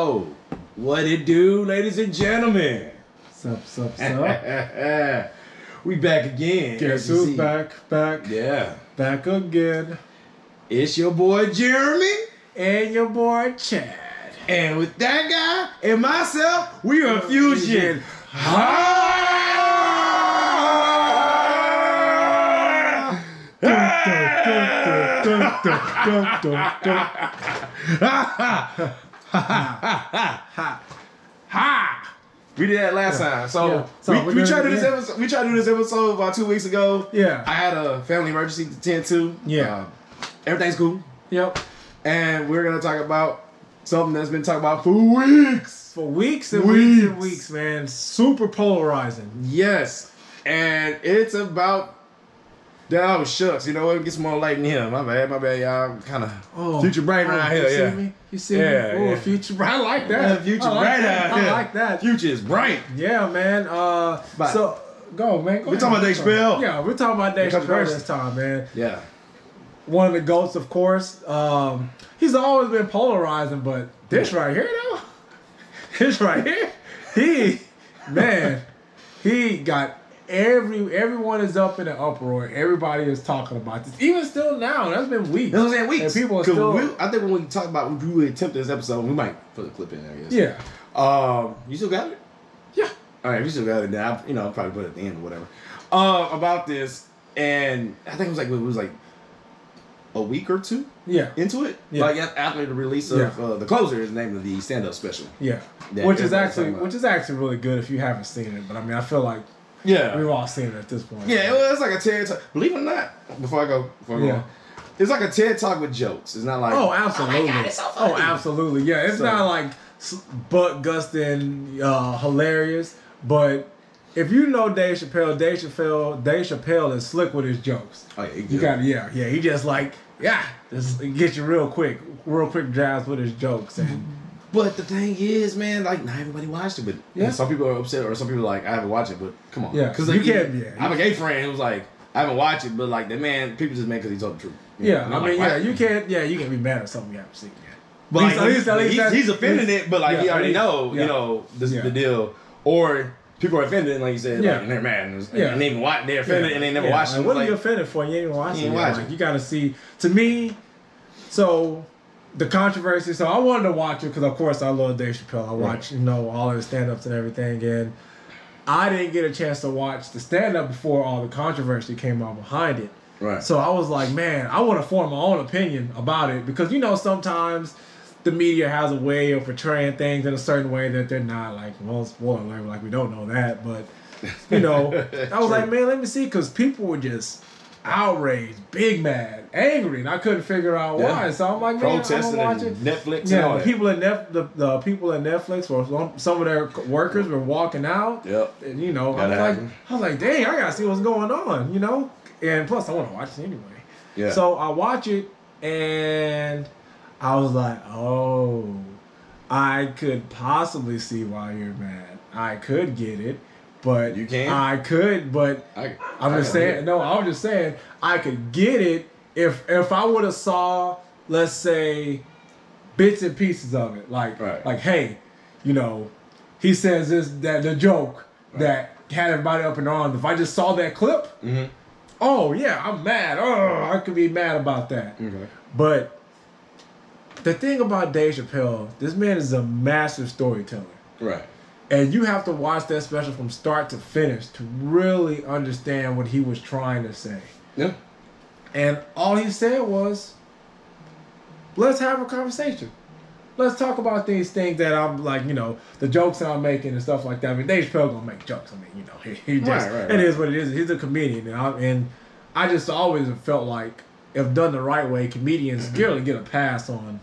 Yo, what it do, ladies and gentlemen? Sup. We back again. Guess who's back? Yeah. Back again. It's your boy Jeremy. And your boy Chad. And with that guy and myself, we are Fusion. We did that last time. So we tried to do this episode. We tried to do this episode about 2 weeks ago. Yeah. I had a family emergency to tend to. Yeah. Everything's cool. Yep. And we're gonna talk about something that's been talked about for weeks. For weeks and weeks and weeks, man. Super polarizing. Yes. And it's about that. Oh shucks, you know what? It gets more light than him. My bad, y'all. Kind of future bright around here. You see me? You see me? Oh, future bright. I like that. Future bright out here. I like that. Future is bright. Yeah, man. So go, man. We're talking about Dave Chappelle. Yeah, we're talking about Dave Chappelle this time, man. Yeah. One of the GOATs, of course. He's always been polarizing, but this right here, though, this right here, he got everyone is up in an uproar. Everybody is talking about this. Even still now, that's been weeks. That's what I'm saying, weeks. And people are still. I think when we talk about, we really attempt this episode, we might put a clip in there, I guess. Yeah. You still got it? Yeah. All right, if you still got it, then I'll probably put it at the end or whatever. About this, and I think it was like a week or two into it. Yeah. Like after the release of The Closer is the name of the stand-up special. Yeah. Which is actually really good if you haven't seen it. But I mean, I feel like we've all seen it at this point. Yeah, it's like a TED Talk. Believe it or not, before I go on, it's like a TED Talk with jokes. It's not like absolutely. Oh my God, it's so funny. Absolutely. Yeah, it's not like butt gusting hilarious, but if you know Dave Chappelle is slick with his jokes. Oh yeah, you got he just just get you real quick jabs with his jokes. And but the thing is, man, like not everybody watched it, but some people are upset, or some people are like, I haven't watched it, but come on, because you can't. I have a gay friend who's like, I haven't watched it, but like the man, people just make because he told the truth. You can't. Yeah, you can't be mad at something you haven't seen yet. But at least he's offending it, but like he already know, the deal, or people are offended, and like you said, like, and they're mad, and they even watch, they're offended, and they never watched it. What are you offended for? You ain't even watching it. Like, you got to see. To me, so the controversy. So I wanted to watch it because, of course, I love Dave Chappelle. I watch, all of his stand-ups and everything, and I didn't get a chance to watch the stand-up before all the controversy came out behind it. Right. So I was like, man, I want to form my own opinion about it because sometimes the media has a way of portraying things in a certain way that they're not. Like, well, spoiler alert, like we don't know that, but I was like, man, let me see, because people were just outraged, big mad, angry, and I couldn't figure out why. So I'm like, man, protesting I'm gonna watch it. Netflix. Yeah, the people at the people at Netflix, or some of their workers were walking out. Yep. And I was like, dang, I gotta see what's going on. And plus, I want to watch it anyway. Yeah. So I watch it, and I was like, oh, I could possibly see why you're mad. I could get it, but you can't. I could, but I'm just saying. No, I was just saying I could get it if I would have saw, let's say, bits and pieces of it, like hey, he says the joke that had everybody up in arms. If I just saw that clip. Mm-hmm. Oh, yeah, I'm mad. Oh, I could be mad about that. Okay. But the thing about Dave Chappelle, this man is a massive storyteller. Right. And you have to watch that special from start to finish to really understand what he was trying to say. Yeah. And all he said was, let's have a conversation. Let's talk about these things that I'm like, the jokes that I'm making and stuff like that. I mean, Dave Chappelle gonna make jokes. I mean, he just, it is what it is. He's a comedian. And I just always have felt like, if done the right way, comedians generally get a pass on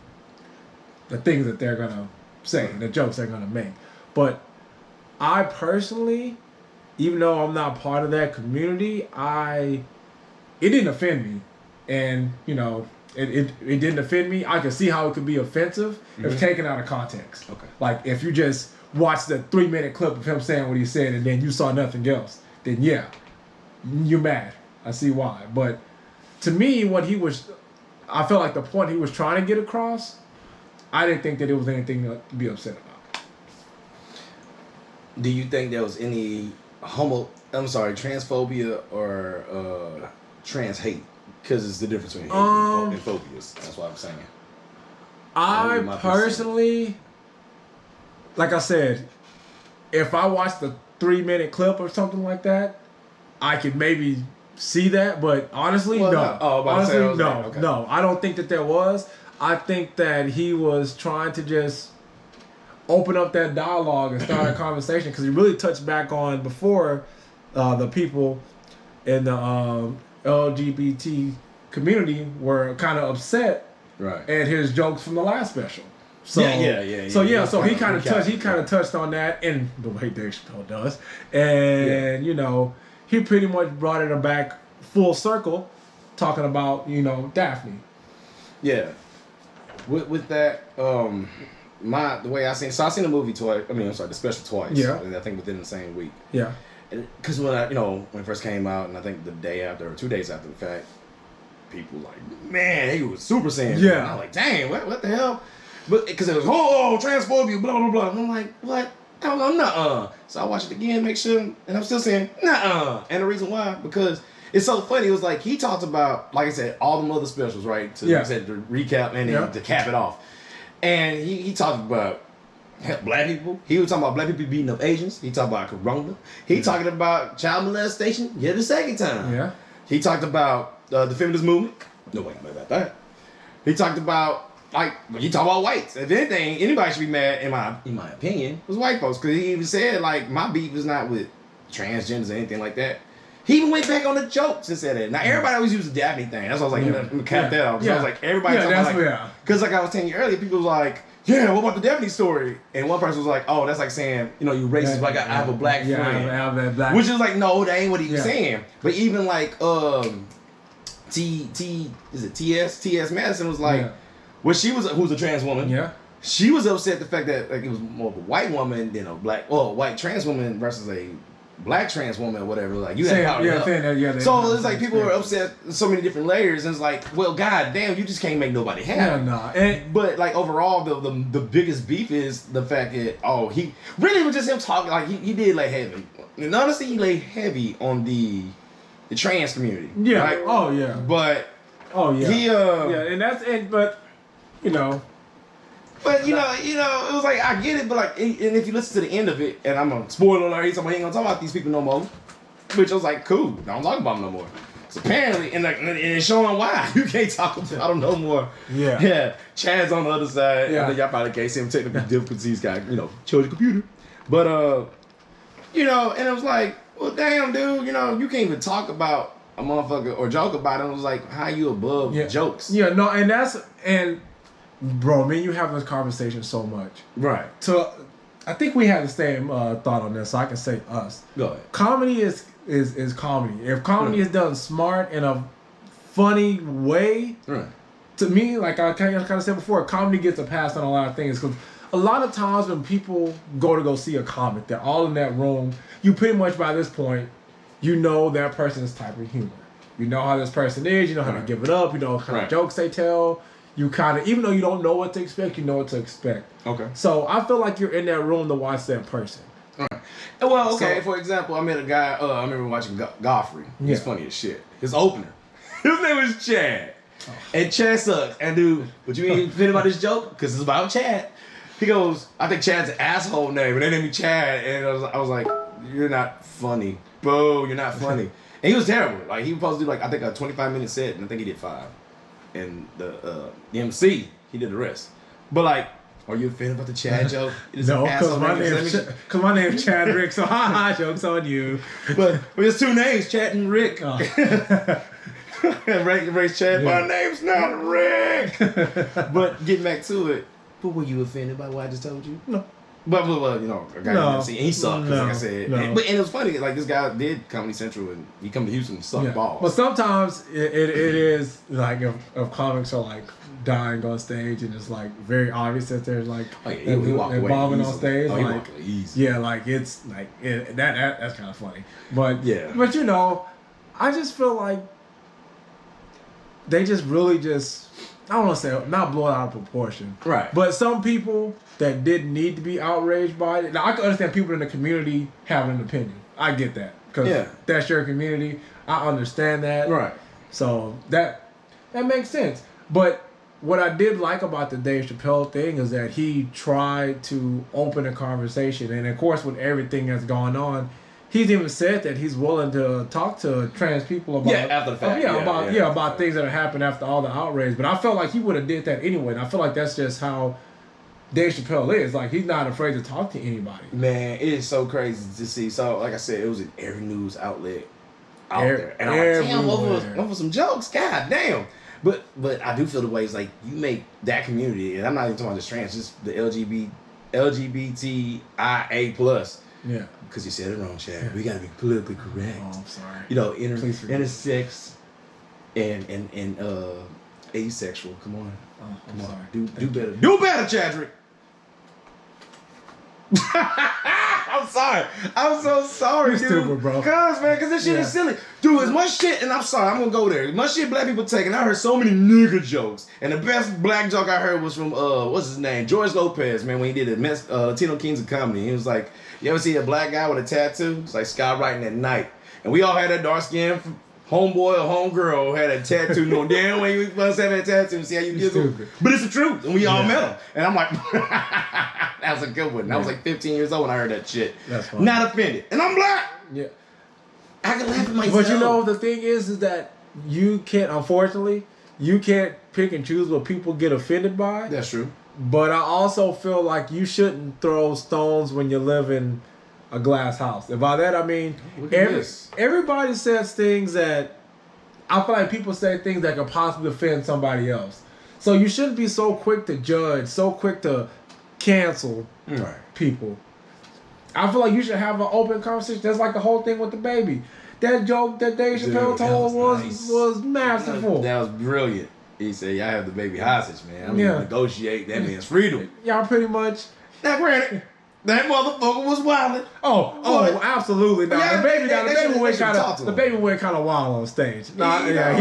the things that they're gonna say, the jokes they're gonna make. But I personally, even though I'm not part of that community, it didn't offend me. And, it didn't offend me. I could see how it could be offensive if taken out of context. Okay. Like, if you just watched the 3-minute clip of him saying what he said and then you saw nothing else, then you're mad. I see why. But to me, I felt like the point he was trying to get across, I didn't think that it was anything to be upset about. Do you think there was any transphobia or trans hate? Because it's the difference between hate and phobias. That's what I'm saying. I personally, like I said, if I watched a 3-minute clip or something like that, I could maybe see that. But honestly, no. No. I don't think that there was. I think that he was trying to just open up that dialogue and start a conversation because he really touched back on before the people in the LGBT community were kind of upset at his jokes from the last special. So So he kind of touched on that in the way Dave Chappelle does, and he pretty much brought it back full circle, talking about Daphne. Yeah. With that, the way I seen the movie twice. The special twice. Yeah. I think within the same week. Yeah. Because when when it first came out, and I think the day after or 2 days after the fact, people like, man, he was super saying. Yeah. And I'm like, dang, what the hell? But because it was transphobia, blah blah blah. And I'm like, what? I'm not. So I watched it again, make sure, and I'm still saying, nah. And the reason why, because it's so funny. It was like he talked about, like I said, all the other specials, right? To recap and then to cap it off. And he talked about black people. He was talking about black people beating up Asians. He talked about Corona. He talking about child molestation. The second time. Yeah. He talked about the feminist movement. Nobody mad about that. He talked about he talked about whites. If anything, anybody should be mad in my opinion was white folks, because he even said my beef is not with transgenders or anything like that. He even went back on the jokes and said that. Now, everybody always uses the Daphne thing. That's why I was like, let me cap that off. So I was like, everybody talking about because I was telling you earlier, people was like, yeah, what about the Daphne story? And one person was like, oh, that's like saying, you racist, I have a black friend. I have that black. Which is like, no, that ain't what he was saying. But even like, T.S. Madison was like, who's a trans woman. Yeah. She was upset the fact that it was more of a white woman than a white trans woman versus a black trans woman or whatever. Like you had power. So it's like people were upset in so many different layers, and it's like, well, god damn, you just can't make nobody happy. But like overall, the biggest beef is the fact that he really was just him talking. Like he did lay heavy, and honestly, he laid heavy on the trans community. Yeah. Right? But But it was like I get it, but like, and if you listen to the end of it, and I'm a spoiler alert, he's talking about he ain't gonna talk about these people no more. Which I was like, cool, I don't talk about them no more. So apparently, and it's showing why you can't talk about them no more. Yeah. Chad's on the other side. Yeah. Y'all probably can't see him technical difficulties. Got chose the computer, but and it was like, well, damn, dude, you can't even talk about a motherfucker or joke about it. It was like, how you above jokes? Yeah, no, and. Bro, me and you have this conversation so much. Right. So, I think we have the same thought on this, so I can say us. Go ahead. Comedy is comedy. If comedy is done smart in a funny way, to me, like I kind of said before, comedy gets a pass on a lot of things. Because a lot of times when people go see a comic, they're all in that room. You pretty much, by this point, that person's type of humor. You know how this person is. You know how to give it up. You know what kind of jokes they tell. You kind of, even though you don't know what to expect, you know what to expect. Okay. So I feel like you're in that room to watch that person. All right. Well, okay. So, for example, I met a guy. I remember watching Godfrey. He's funny as shit. His opener. His name was Chad. Oh. And Chad sucks. And dude, would you even think about this joke? Because it's about Chad. He goes, I think Chad's an asshole name, but they named me Chad. And I was like, you're not funny, bro. You're not funny. And he was terrible. Like he was supposed to do I think a 25-minute set, and I think he did 5. And the MC, he did the rest. But are you offended about the Chad joke? No, because my name's Chad Rick, so joke's on you. But there's 2 names, Chad and Rick. Oh. Race Chad, my name's not Rick. But getting back to it, but were you offended by what I just told you? No. But a guy named MC, and he sucked, like I said. No. And it was funny, this guy did Comedy Central, and he come to Houston and sucked balls. But sometimes it is if comics are dying on stage, and it's very obvious that they're they're bombing on stage. It's that's kind of funny. But I just feel like they just really I don't want to say not blow it out of proportion, Right. But some people that didn't need to be outraged by it. Now I can understand people in the community having an opinion. I get that because that's your community. I understand that. Right. So that makes sense. But what I did like about the Dave Chappelle thing is that he tried to open a conversation, and of course, with everything that's gone on, he's even said that he's willing to talk to trans people about after the fact. About things that have happened after all the outrage. But I felt like he would have did that anyway, and I feel like that's just how Dave Chappelle is. Like, he's not afraid to talk to anybody. Man, it is so crazy to see. So, like I said, it was in every news outlet out there, and I'm like, damn, over some jokes, god damn. But I do feel the way it's like you make that community, and I'm not even talking about just trans, just the LGBTIA plus. Yeah. Because you said it wrong, Chad. Yeah. We gotta be politically correct. Oh, I'm sorry. You know, intersex and asexual. Come on. Oh, I'm sorry. Do better. Do better, Chadrick. I'm sorry. I'm so sorry, You're dude. stupid, bro. Cause this shit is silly. Dude, as much shit, and I'm sorry, I'm gonna go there. As much shit black people take, and I heard so many nigga jokes. And the best black joke I heard was from, what's his name? George Lopez, man, when he did Latino Kings of Comedy. He was like, you ever see a black guy with a tattoo? It's like skywriting at night. And we all had that dark skin homeboy or homegirl had a tattoo. No damn way you must have that tattoo and see how you giggle. But it's the truth, and we all met him. And I'm like, that was a good one. I was like 15 years old when I heard that shit. That's funny. Not offended. And I'm black. Yeah. I can laugh at myself. But you know, the thing is that you can't, unfortunately, you can't pick and choose what people get offended by. That's true. But I also feel like you shouldn't throw stones when you live in a glass house. And by that I mean everybody says things that I feel like people say things that could possibly offend somebody else. So you shouldn't be so quick to judge, so quick to cancel people. I feel like you should have an open conversation. That's like the whole thing with the baby. That joke that Dave Chappelle told was masterful. That was brilliant. He said, y'all have the baby hostage, man. I'm gonna negotiate that man's freedom. Y'all pretty much. Now granted, that motherfucker was wildin'. Oh, absolutely. Nah, the baby went kind of wild on stage. Nah, he kind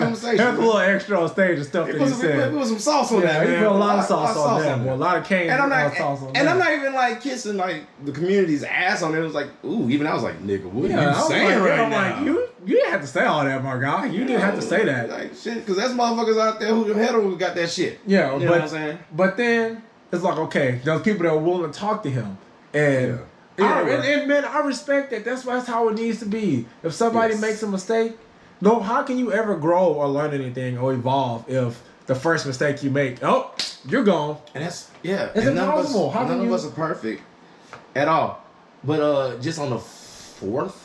of had a little extra on stage and stuff that he said. He put some sauce on that, man. He put a lot of sauce on that. A lot of cane and sauce on that. And I'm not even like kissing like the community's ass on it. It was like, ooh, even I was like, nigga, what are you saying right now? You didn't have to say all that, my guy. You didn't have to say that. Like shit, because that's motherfuckers out there who got that shit. Yeah, you know what I'm saying? But then it's like, okay, there's people that are willing to talk to him. And man, I respect that. That's how it needs to be. If somebody makes a mistake, how can you ever grow or learn anything or evolve if the first mistake you make, you're gone. And that's it's impossible. None of us are perfect at all. But just on the 4th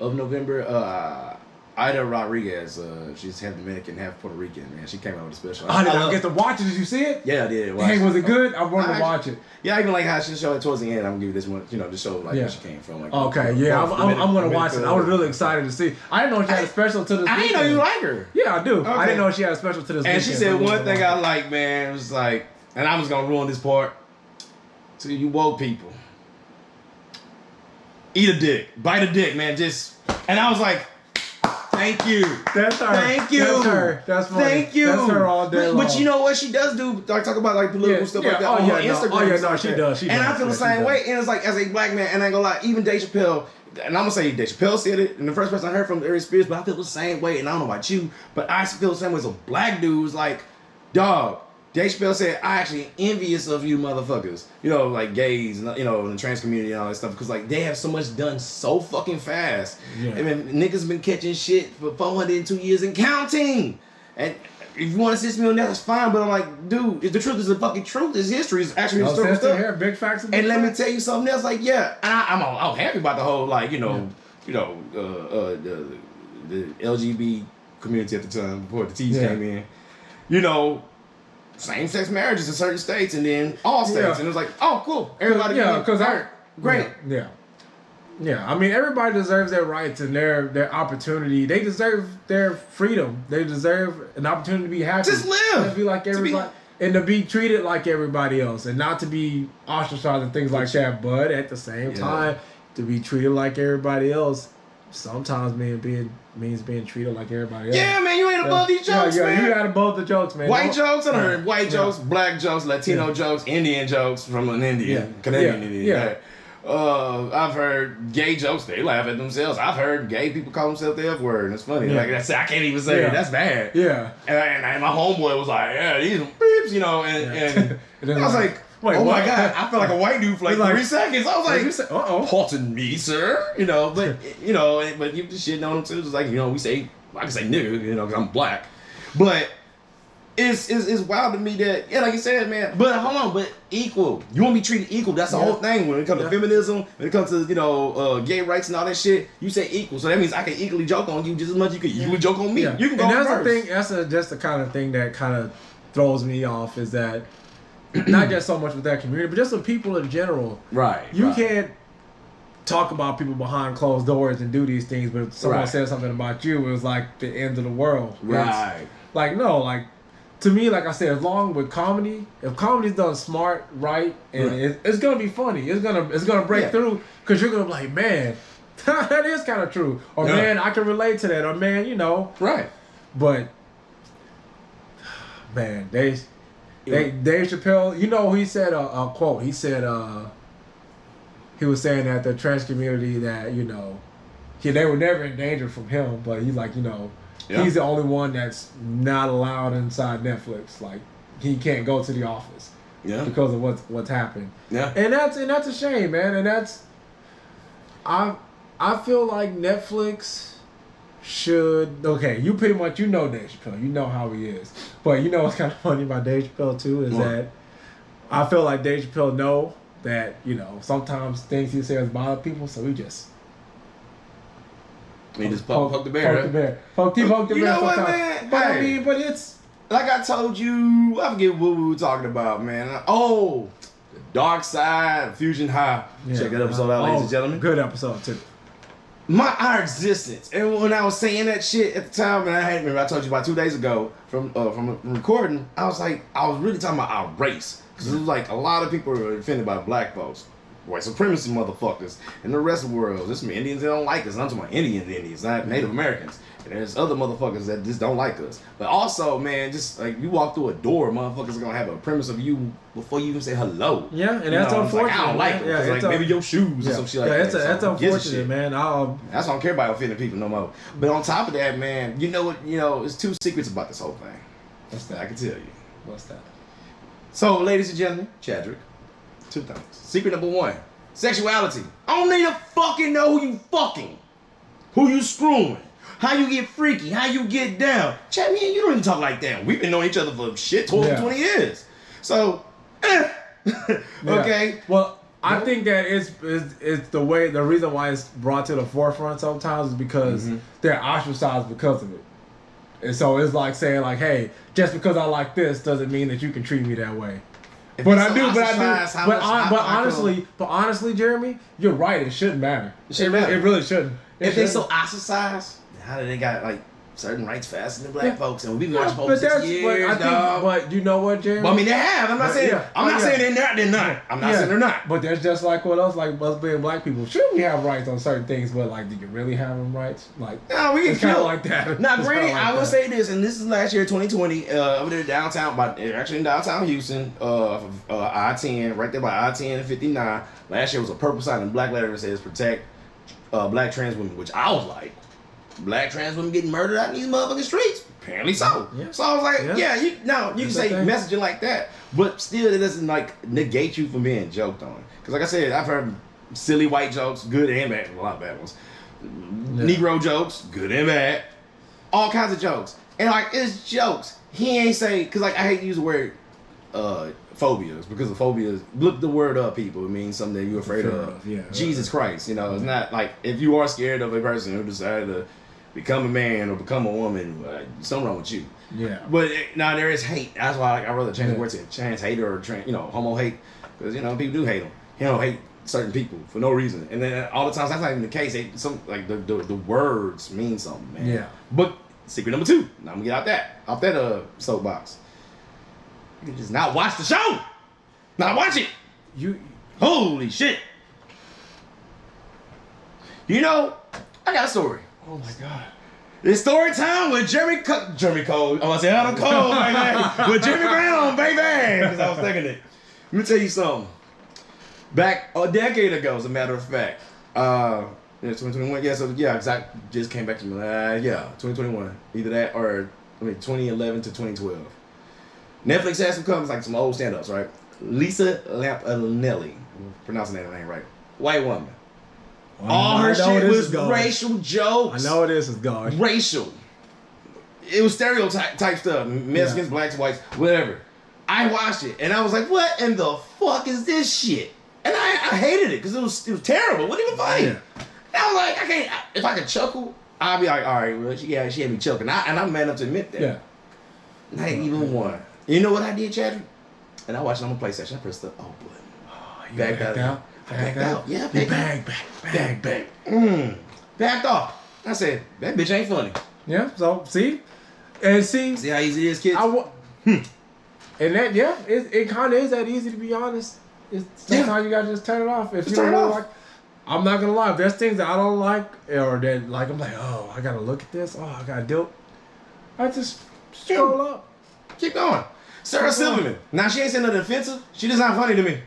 of November, Ida Rodriguez, she's half Dominican, half Puerto Rican, man. She came out with a special. I didn't get to watch it. Did you see it? Yeah, I did. Hey, was it good? I wanted to watch it. Yeah, I even like how she showed it towards the end. I'm gonna give you this one, to show like where she came from. Like, okay, I'm gonna watch it. I was really excited to see. I didn't know she had a special to this. I didn't know you like her. Yeah, I do. Okay. I didn't know she had a special to this. And she said one thing I like, man, was like, and I'm just gonna ruin this part. To you woke people, eat a dick, bite a dick, man. And I was like, thank you. That's her. Thank you. That's her. That's funny. Thank you. That's her all day long. But you know what she does do? Like talk about like political stuff like that on her Instagram. She does. And I feel the same way. And it's like as a black man, and I ain't gonna lie, even Dave Chappelle, and I'm gonna say Dave Chappelle said it, and the first person I heard from Aries Spears, but I feel the same way, and I don't know about you, but I feel the same way as a black dude. It's like, dog, Dave Chappelle said, I actually envious of you motherfuckers. Like gays, in the trans community and all that stuff. Because, like, they have so much done so fucking fast. Yeah. I mean, niggas been catching shit for 402 years and counting. And if you want to assist me on that, that's fine. But I'm like, dude, if the truth is the fucking truth, this history is actually historical stuff. Here, big facts. And let me tell you something else. Like, yeah, and I'm all happy about the whole, like, the LGBT community at the time before the T's came in. Same-sex marriages in certain states and then all states. And it was like, oh, cool. Everybody because great. Yeah. I mean, everybody deserves their rights and their opportunity. They deserve their freedom. They deserve an opportunity to be happy. Just live. To be like everybody. And to be treated like everybody else. And not to be ostracized and things like that. But at the same time, to be treated like everybody else sometimes means being treated like everybody else. Yeah, man, you ain't above these jokes, man. You got above the jokes, man. White jokes, I heard white jokes, black jokes, Latino jokes, Indian jokes from an Indian, Canadian Indian. Yeah. I've heard gay jokes. They laugh at themselves. I've heard gay people call themselves the F word, and it's funny. Like I can't even say it. That's bad. Yeah. And my homeboy was like, "Yeah, these are beeps," you know, and I was like, wait, "Oh what? my god!" I felt like a white dude for like 3 seconds. I was like, "Pardon me, sir," you know, but but you just shitting on them too. Just like I can say nigga, you know, because I'm black, but. It's wild to me that, like you said, man, but hold on, but equal. You want to be treated equal. That's the whole thing when it comes to feminism, when it comes to, gay rights and all that shit, you say equal. So that means I can equally joke on you just as much as you can equally joke on me. Yeah. You can go and that's first. the thing, that's just the kind of thing that kind of throws me off is that, not just so much with that community, but just with people in general. Right. You can't talk about people behind closed doors and do these things, but if someone says something about you, it was like the end of the world. Right. To me, like I said, as long with comedy, if comedy's done smart, right, and it's gonna be funny, it's gonna break through, because you're gonna be like, man, that is kind of true, or man, I can relate to that, or man, right. But man, Dave Chappelle, he said a quote. He said he was saying that the trans community that they were never in danger from him, but he's like he's the only one that's not allowed inside Netflix. Like he can't go to the office because of what's happened. Yeah, and that's a shame, man. And that's I feel like Netflix should you pretty much Dave Chappelle, you know how he is. But what's kind of funny about Dave Chappelle too is that I feel like Dave Chappelle know that sometimes things he says bother people, so he just. He just poke the bear. Poke the bear. Poke the bear. You know what, man? But I mean, but it's like I told you. I forget what we were talking about, man. Oh, the Dark Side, Fusion High. Check that episode out, ladies and gentlemen. Good episode too. Our existence, and when I was saying that shit at the time, and I told you about 2 days ago from recording, I was really talking about our race, because it was like a lot of people are offended by black folks. White supremacy motherfuckers and the rest of the world. There's some Indians that don't like us. I'm talking about Indians, not Native Americans. And there's other motherfuckers that just don't like us. But also, man, just like you walk through a door, motherfuckers are gonna have a premise of you before you even say hello. Yeah, and that's unfortunate. I don't like them. Maybe your shoes or some shit like that. That's unfortunate, man. That's why I don't care about offending people no more. But on top of that, man, you know what? There's 2 secrets about this whole thing. What's that? I can tell you. What's that? So, ladies and gentlemen, Chadrick, 2 things. Secret number 1, sexuality. I don't need to fucking know who you fucking, who you screwing, how you get freaky, how you get down. Chad, me and you don't even talk like that. We've been knowing each other for 20 years. So, okay. Well, I think that it's the reason why it's brought to the forefront sometimes is because they're ostracized because of it. And so it's like saying like, hey, just because I like this doesn't mean that you can treat me that way. But honestly, Jeremy, you're right. It shouldn't matter. It really shouldn't. If they so ostracized, how do they got like certain rights faster than black folks? And we've been watching for 6 years, but you know what, Jeremy? Well, I mean, they have. I'm not saying they're not. I'm not saying they're not. But there's just like what else, like us being black people. Sure, we have rights on certain things, but like, do you really have them rights? Like, no, we it's kind of like that. Now, granted, I will say this, and this is last year, 2020, over there downtown, actually in downtown Houston, I-10, right there by I-10 and 59. Last year was a purple sign in black letters that says protect black trans women, which I was like, black trans women getting murdered out in these motherfucking streets? Apparently so. Yeah. So I was like, you can say messaging like that, but still it doesn't like negate you from being joked on. Because like I said, I've heard silly white jokes, good and bad, a lot of bad ones. Negro jokes, good and bad. All kinds of jokes. And like, it's jokes. He ain't say, because like I hate to use the word phobias, because the phobias, look the word up, people. It means something that you're afraid of. Yeah, Jesus Christ, it's not like if you are scared of a person who decided to become a man or become a woman, something wrong with you. Yeah. But now there is hate. That's why I'd rather change the word to trans hater or homo hate, because people do hate them. He don't hate certain people for no reason, and then all the times that's not even the case. The words mean something, man. Yeah. But secret number 2. Now I'm gonna get off that soapbox. You can just not watch the show. Not watch it. Holy shit. I got a story. Oh my God. It's story time with Jeremy Cole. Oh, I said Adam Cole, baby. With Jimmy Brown, baby. Because I was thinking it. Let me tell you something. Back a decade ago, as a matter of fact. 2021. Yeah, so yeah, exactly. Just came back to me. 2021. Either that or 2011 to 2012. Netflix had some comes like some old stand-ups, right? Lisa Lampanelli. I'm pronouncing that name right. White woman. All her shit was racial jokes. I know this is going. Racial. It was stereotype type stuff. Mexicans, blacks, whites, whatever. I watched it and I was like, what in the fuck is this shit? And I hated it because it was terrible. It wasn't even funny. Yeah. And I was like, if I could chuckle, I'd be like, all right, well, she had me choking. And I'm man enough to admit that. Yeah. Not even one. You know what I did, Chadrick? And I watched it on my PlayStation. I pressed the button. Oh, you backed out? Backed out. Yeah, backed off. I said, that bitch ain't funny. Yeah, so see how easy it is, kids? And that, yeah, it kind of is that easy, to be honest. Sometimes you gotta just turn it off. If you don't like, I'm not gonna lie, if there's things that I don't like, or that like I'm like, oh, I gotta look at this, oh, I gotta do it. I just scroll up. Keep going. Sarah Silverman. Now she ain't saying nothing offensive. She just not funny to me.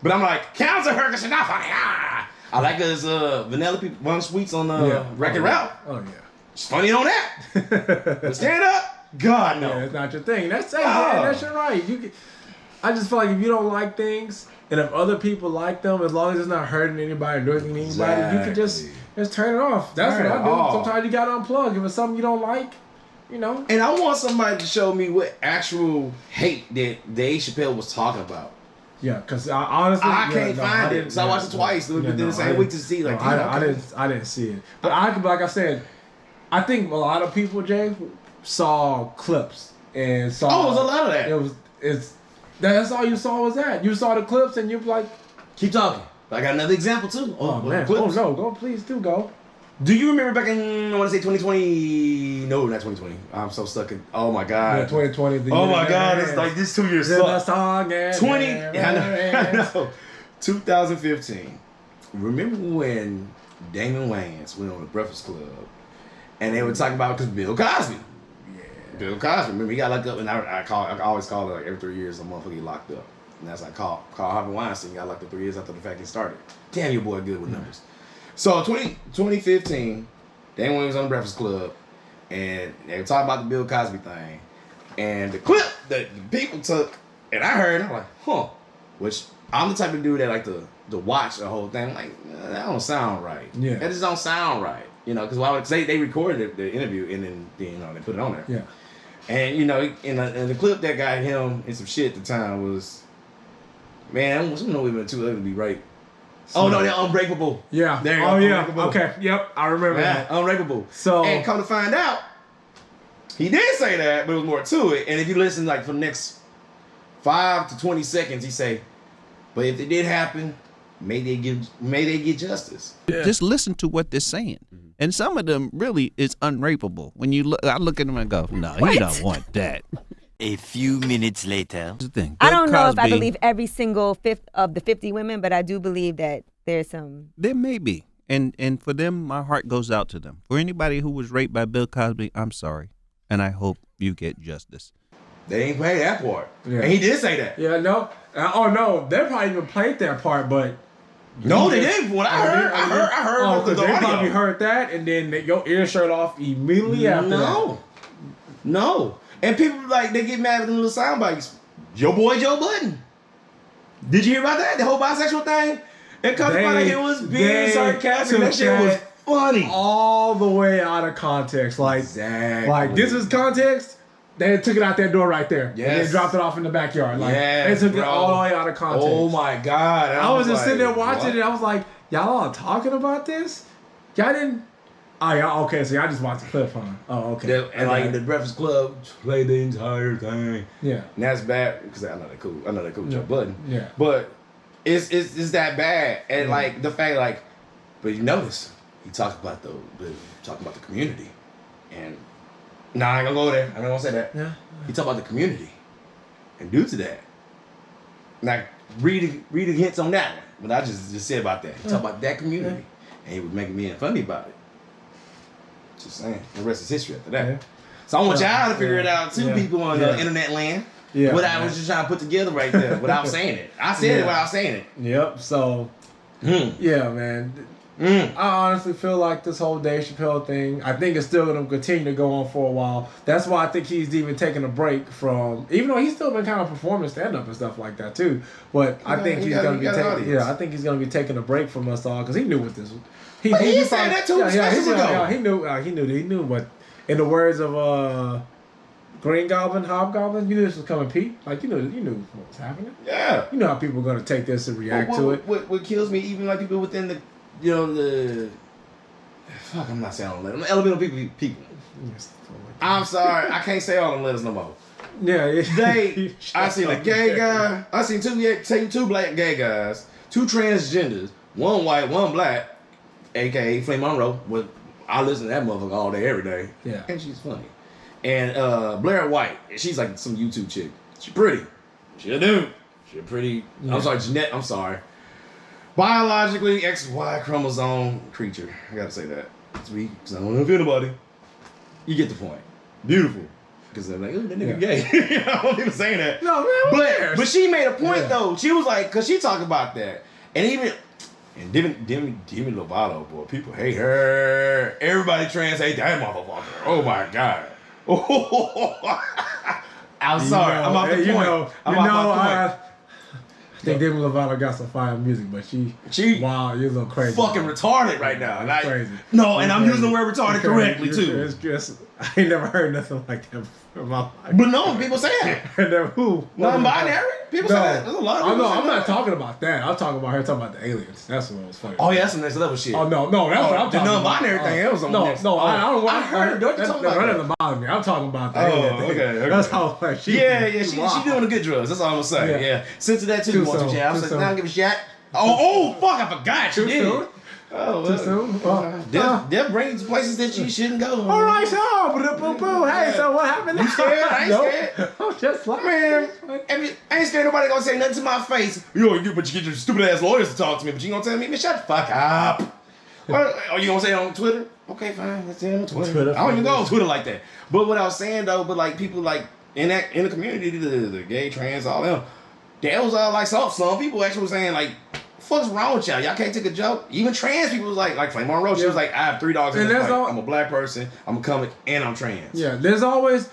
But I'm like, cancel her because she's not funny. Ah. I like his Vanilla One Sweets on Wreck-It Ralph. Oh yeah. She's funny on that. But stand up. God no. Yeah, it's not your thing. That's your right. I just feel like if you don't like things, and if other people like them, as long as it's not hurting anybody or doing anybody, you can just turn it off. That's what I do. Sometimes you gotta unplug. If it's something you don't like, you know. And I want somebody to show me what actual hate that Dave Chappelle was talking about. Yeah, because honestly, I can't find it. So I watched it twice within the same week to see. Like, I didn't see it. But like I said, I think a lot of people, James, saw clips and saw. Oh, it was a lot of that. That's all you saw was that. You saw the clips and you were like, keep talking. I got another example too. Oh man! Clips. Oh no! Go, please do go. Do you remember back in, I want to say 2020? No, not 2020. I'm so stuck in, oh my God. Yeah, 2020. Oh my God, it's like this 2 years suck. 20, I know. 2015. Remember when Damon Wayans went on the Breakfast Club and they were talking about, because Bill Cosby. Yeah. Bill Cosby. Remember, he got locked up, and I always call it like every 3 years, a motherfucker get locked up. And that's like Carl Harvey Weinstein got locked up 3 years after the fact he started. Damn, your boy good with numbers. So 2015, Damon Wayans was on the Breakfast Club, and they were talking about the Bill Cosby thing. And the clip that the people took, and I heard, I'm like, huh. Which I'm the type of dude that like to watch the whole thing. I'm like, that don't sound right. Yeah. That just don't sound right. You know, because they recorded the interview and then they put it on there. Yeah. And in the clip that got him in some shit at the time was, man, some know even too ugly to be right. Oh no, they're Unbreakable. Yeah. There you go. Oh yeah. Unbreakable. Okay. Yep. I remember that. Unbreakable. So and come to find out, he did say that, but it was more to it. And if you listen like for the next 5 to 20 seconds, he say, but if it did happen, may they get justice. Yeah. Just listen to what they're saying. And some of them really is unrapeable. When I look at them and go, no, you don't want that. A few minutes later. I don't know if I believe every single fifth of the 50 women, but I do believe that there's some. There may be. And for them, my heart goes out to them. For anybody who was raped by Bill Cosby, I'm sorry. And I hope you get justice. They ain't played that part. Yeah. And he did say that. Yeah, no. Oh, no. They probably even played that part, but. No, they didn't. What I heard. Oh, because they probably heard that, and then your ear shirt off immediately after that. No. And people like they get mad at the little sound bites. Your boy Joe Budden. Did you hear about that? The whole bisexual thing? It comes out like it was being sarcastic. That shit was funny. All the way out of context. Like, exactly. Like this is context. They took it out that door right there. Yes. And they dropped it off in the backyard. Like, they took it all the way out of context. Oh my God. I was just sitting there watching it. I was like, y'all are talking about this? Y'all didn't. Oh, yeah, okay, so y'all just watched the clip, huh? Oh, okay. And like the Breakfast Club played the entire thing. Yeah. And that's bad because I know they're cool Joe Budden. Yeah. But it's that bad. And like the fact like, but you notice he talked about the community. And I ain't gonna go there. I ain't gonna say that. Yeah. He talked about the community. And due to that, like read the hints on that one. But I just said about that. He talked about that community. And he was making me funny about it. Just saying. The rest is history after that. Yeah. So I want y'all to figure it out too, Yeah. people on the internet land. Yeah. What I was just trying to put together right there without saying it. I said it without saying it. Yep. So, yeah, man. I honestly feel like this whole Dave Chappelle thing, I think it's still going to continue to go on for a while. That's why I think he's even taking a break from, even though he's still been kind of performing stand-up and stuff like that too. But I think he's going to be taking, I think he's going to be taking a break from us all because he knew what this was. He said that 2 seconds ago. He knew what, in the words of Green Goblin, Hobgoblin, you knew this was coming, Pete. Like, you knew what was happening. Yeah. You know how people are going to take this and react to it. What kills me, even like people within the, fuck, I'm not saying all them letters. Elemental people. I'm sorry, I can't say all them letters no more. Yeah. I seen a gay guy. I seen two black gay guys, 2 transgenders, 1 white, 1 black, aka Flame Monroe. I listen to that motherfucker all day, every day. Yeah. And she's funny. And Blair White, she's like some YouTube chick. She pretty. She a dude. She a pretty. Yeah. I'm sorry, Jeanette. I'm sorry. Biologically XY chromosome creature. I gotta say that. It's weak because I don't know if anybody. You get the point. Beautiful. Because they're like, oh, that nigga gay. I don't even say that. No, man. But she made a point though. She was like, because she talked about that, and even. And Demi Lovato, boy, people hate her. Everybody trans hate that motherfucker. Oh my god. I'm sorry. I'm off the point. I think Demi Lovato got some fire music, but she wow, you're a little crazy. Fucking retarded right now. Like, crazy. No, and I'm using the word retarded correctly too. It's just I ain't never heard nothing like that in my life. But no, people say that. Who? Non-binary? People say that. There's a lot of people. I'm not talking about that. I'm talking about her talking about the aliens. That's what was funny. Oh yeah, that's some next level shit. Oh no, that's what I'm talking about. The non-binary thing, that was on next. No, I don't want. I heard. Don't you talk about that? That doesn't bother me. I'm talking about the alien thing. Okay. That's how like she doing the good drugs. That's all I'm gonna say. Yeah. Since that too much, I was like, I don't give a shit. Oh fuck, I forgot. Too soon. Oh, too soon. Death brings places that you shouldn't go. All right, so hey, so what happened? You scared? I ain't scared. I'm just like, man, I ain't scared nobody gonna say nothing to my face. But you get your stupid ass lawyers to talk to me, but you gonna tell me, man, shut the fuck up. Are you gonna say it on Twitter? Okay, fine, let's say it on Twitter. I don't even go on Twitter like that. But what I was saying though, but like people like in the community, the gay, trans, all them, that was all like some people actually was saying like, what's wrong with y'all? Y'all can't take a joke. Even trans people was like Flame Monroe. She was like, I have 3 dogs in this fight. I'm a black person. I'm a comic, and I'm trans. Yeah, there's always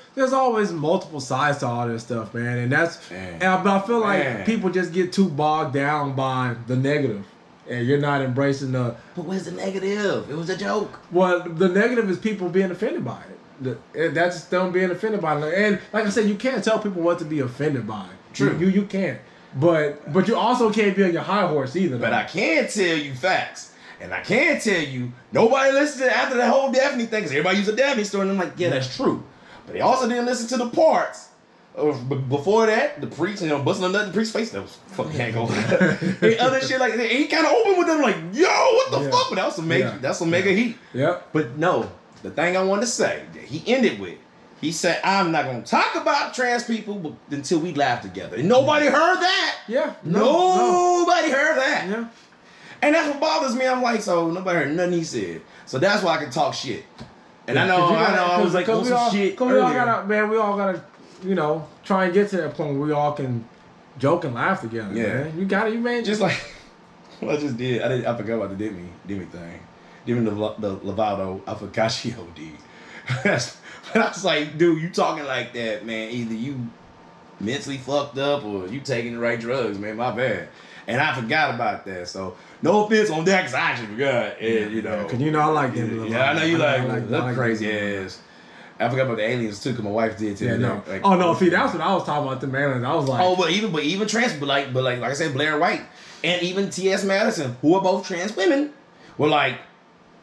multiple sides to all this stuff, man. But I feel like people just get too bogged down by the negative, and you're not embracing the. But where's the negative? It was a joke. Well, the negative is people being offended by it. That's them being offended by it. And like I said, you can't tell people what to be offended by. True. You can't. But you also can't be on your high horse either. But I can tell you facts. And I can tell you, nobody listened to after the whole Daphne thing, because everybody used a Daphne story, and I'm like, yeah, that's true. But they also didn't listen to the parts before that, the priest, busting a nut in the priest's face, that was fucking hangover. And other shit like that. He kind of opened with them like, yo, what the fuck? But that was some mega heat. Yeah. But no, the thing I wanted to say, that he ended with, he said, I'm not going to talk about trans people until we laugh together. And nobody heard that. Yeah. Nobody heard that. Yeah. And that's what bothers me. I'm like, so nobody heard nothing he said. So that's why I can talk shit. And I know I was like, some shit we all gotta, try and get to that point where we all can joke and laugh together. Yeah. Man. You man. Just like what I just did. I forgot about the Demi thing. Demi Lovato, I forgot she OD. But I was like, dude, you talking like that, man. Either you mentally fucked up or you taking the right drugs, man. My bad. And I forgot about that. So no offense on that, because I actually forgot. And, because I like them. Yeah, I know you like crazy ass. I forgot about the aliens too, because my wife did too. Yeah, no. See, that's what I was talking about. The aliens. I was like, but even trans, but like I said, Blair White and even T.S. Madison, who are both trans women, were like,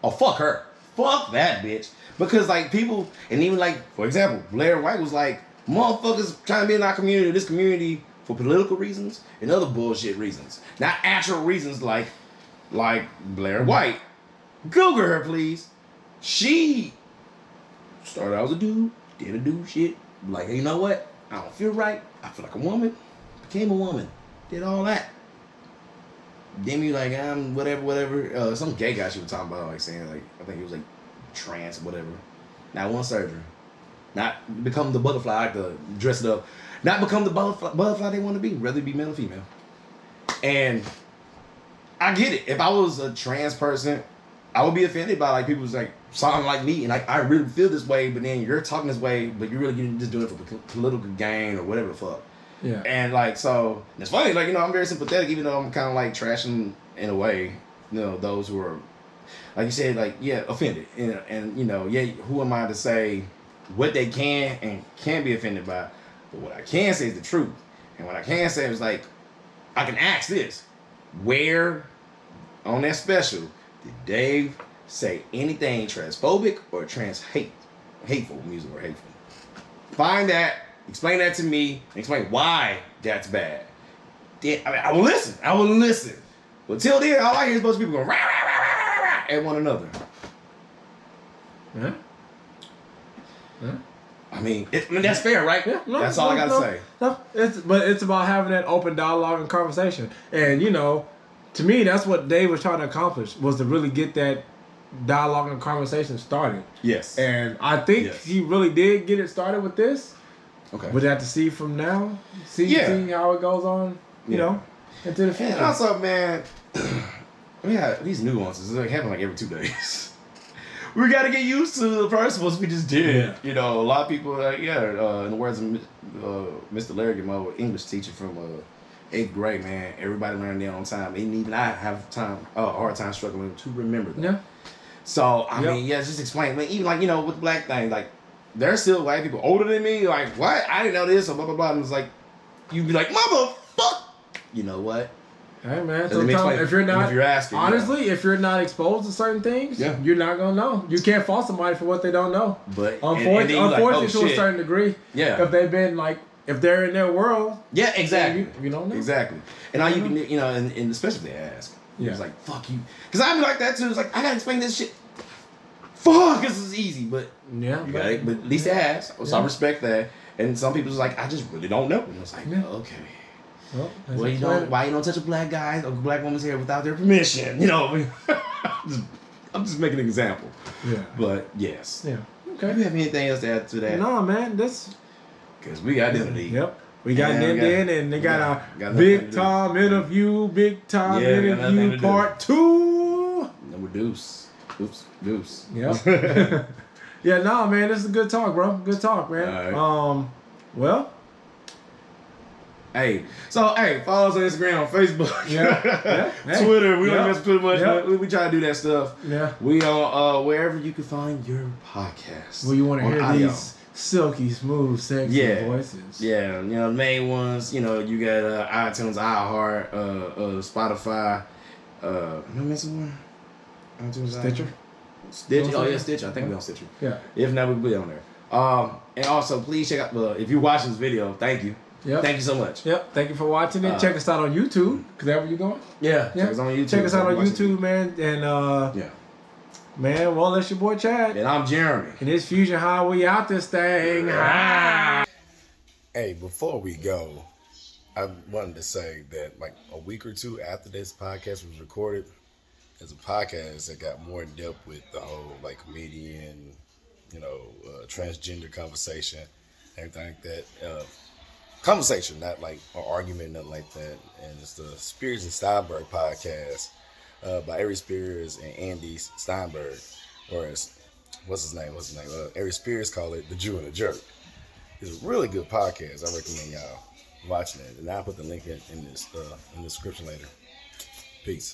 oh fuck her, fuck that bitch. Because like people, and even like, for example, Blair White was like, motherfuckers trying to be in our community, this community, for political reasons and other bullshit reasons. Not actual reasons like Blair White. Google her, please. She started out as a dude, did a dude shit. Like, hey, you know what? I don't feel right. I feel like a woman. Became a woman. Did all that. Then you like, I'm whatever. Some gay guy she was talking about, like saying like, I think he was like trans, whatever. Not one surgery. Not become the butterfly, like the dress it up. Not become the butterfly they want to be. Rather be male or female. And I get it. If I was a trans person, I would be offended by like people's like sounding like me, and like I really feel this way, but then you're talking this way, but you're really just doing it for political gain or whatever the fuck. Yeah. And like so, it's funny. Like I'm very sympathetic, even though I'm kind of like trashing in a way. Those who are, like you said, like offended, and who am I to say what they can and can't be offended by? But what I can say is the truth, and what I can say is like, I can ask this: where on that special did Dave say anything transphobic or hateful music or hateful? Find that, explain that to me, and explain why that's bad. Then I will listen. I will listen. But till then, all I hear is a bunch of people going rah, rah, rah, rah, rah, at one another. Yeah. Yeah. I mean, that's fair, right? Yeah, that's all I gotta say. No, it's about having that open dialogue and conversation. And to me, that's what Dave was trying to accomplish, was to really get that dialogue and conversation started. Yes. And I think he really did get it started with this. Okay. We'd have to see from now, see how it goes on, you know, into the future. And also, man, these nuances like happen like every 2 days. We got to get used to the first ones we just did. Yeah. A lot of people, in the words of Mr. Larry, my English teacher from 8th grade, man, everybody learned their own time. And even I have a hard time struggling to remember that. Yeah. So, I mean, just explain. I mean, even like, with the black thing, like, there's still white people older than me. Like, what? I didn't know this, or blah, blah, blah. And it's like, you'd be like, motherfucker. You know what? Hey man, sometimes if you're asking, honestly, if you're not exposed to certain things, you're not gonna know. You can't fault somebody for what they don't know. But unfortunately, to a certain degree, if they've been like, if they're in their world, exactly, you don't know exactly. And all you can, and especially if they ask, it's like fuck you, because I'd be like that too. It's like I gotta explain this shit. Fuck, this is easy, but but at least they ask, so I respect that. And some people's like, I just really don't know, and it's like, okay. Well, why you don't touch a black guy or a black woman's hair without their permission? I'm just making an example. Yeah. But yes. Yeah. Okay. Do you have anything else to add to that? No, man. Because we got identity. Yep. We got in, and they got a big time interview, part 2. Number deuce. Deuce. Yep. Yeah. No, man. This is a good talk, bro. Good talk, man. Right. Well. Follow us on Instagram, on Facebook, Twitter. We don't mess too much, but we try to do that stuff. Yeah, we on wherever you can find your podcast. Well, you want to hear these silky, smooth, sexy voices. Yeah, the main ones. You got iTunes, iHeart, Spotify. Am I missing one? iTunes, Stitcher. Stitcher. I think we're on Stitcher. Yeah. If not, we'll be on there. And also, please check out if you watch this video. Thank you. Yep. Thank you so much. Yep. Thank you for watching it. Check us out on YouTube. Is that where you going? Yeah. Check us on YouTube. Check us out on YouTube, man. And man, well, that's your boy Chad. And I'm Jeremy. And it's Fusion High. We out this thing. Hey, before we go, I wanted to say that like a week or two after this podcast was recorded, there's a podcast that got more in depth with the whole like comedian, transgender conversation, everything like that. Conversation, not like an argument, nothing like that. And it's the Spears and Steinberg podcast by Ari Spears and Andy Steinberg. Whereas, what's his name? Ari Spears called it The Jew and the Jerk. It's a really good podcast. I recommend y'all watching it. And I'll put the link in the description later. Peace.